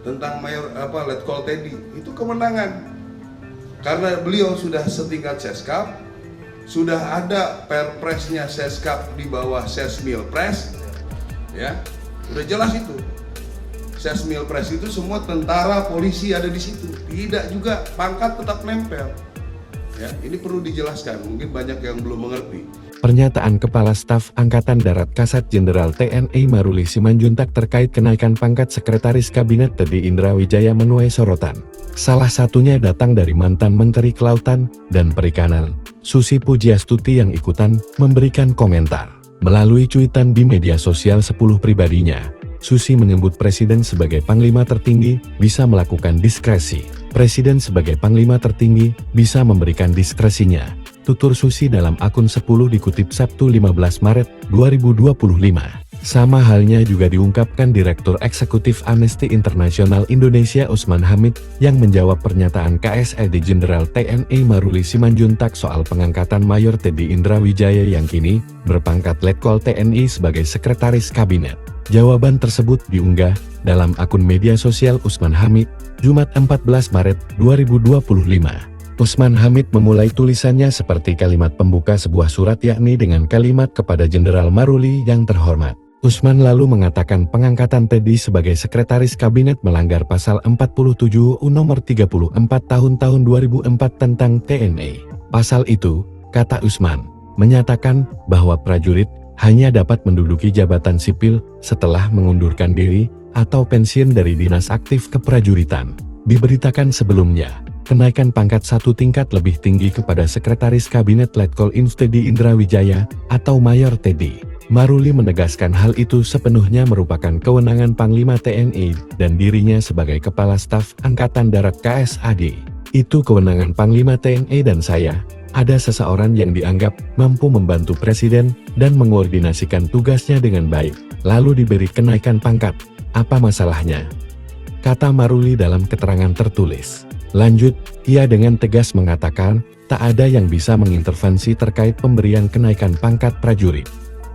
tentang Letkol Teddy itu kemenangan. Karena beliau sudah setingkat Seskap, sudah ada perpresnya Seskap di bawah Sesmilpres, ya, udah jelas itu. Sesmilpres itu semua tentara, polisi ada di situ. Tidak juga, pangkat tetap nempel. Ya, ini perlu dijelaskan, mungkin banyak yang belum mengerti. Pernyataan Kepala Staf Angkatan Darat Kasat Jenderal TNI Maruli Simanjuntak terkait kenaikan pangkat Sekretaris Kabinet Teddy Indrawijaya menuai sorotan. Salah satunya datang dari mantan Menteri Kelautan dan Perikanan, Susi Pujiastuti, yang ikutan memberikan komentar. Melalui cuitan di media sosial 10 pribadinya, Susi menyebut Presiden sebagai Panglima tertinggi bisa melakukan diskresi. Presiden sebagai Panglima tertinggi bisa memberikan diskresinya, tutur Susi dalam akun 10 dikutip Sabtu 15 Maret 2025. Sama halnya juga diungkapkan Direktur Eksekutif Amnesty International Indonesia Usman Hamid yang menjawab pernyataan KSED Jenderal TNI Maruli Simanjuntak soal pengangkatan Mayor Teddy Indrawijaya yang kini berpangkat Letkol TNI sebagai Sekretaris Kabinet. Jawaban tersebut diunggah dalam akun media sosial Usman Hamid, Jumat 14 Maret 2025. Usman Hamid memulai tulisannya seperti kalimat pembuka sebuah surat, yakni dengan kalimat "Kepada Jenderal Maruli yang terhormat". Usman lalu mengatakan pengangkatan Teddy sebagai Sekretaris Kabinet melanggar Pasal 47 Nomor 34 Tahun 2004 tentang TNI. Pasal itu, kata Usman, menyatakan bahwa prajurit hanya dapat menduduki jabatan sipil setelah mengundurkan diri atau pensiun dari dinas aktif keprajuritan. Diberitakan sebelumnya, kenaikan pangkat satu tingkat lebih tinggi kepada Sekretaris Kabinet Letkol Ins Teddy Indrawijaya atau Mayor Teddy. Maruli menegaskan hal itu sepenuhnya merupakan kewenangan Panglima TNI dan dirinya sebagai Kepala Staf Angkatan Darat KSAD. Itu kewenangan Panglima TNI dan saya. Ada seseorang yang dianggap mampu membantu Presiden dan mengkoordinasikan tugasnya dengan baik, lalu diberi kenaikan pangkat. Apa masalahnya? Kata Maruli dalam keterangan tertulis. Lanjut, ia dengan tegas mengatakan, tak ada yang bisa mengintervensi terkait pemberian kenaikan pangkat prajurit.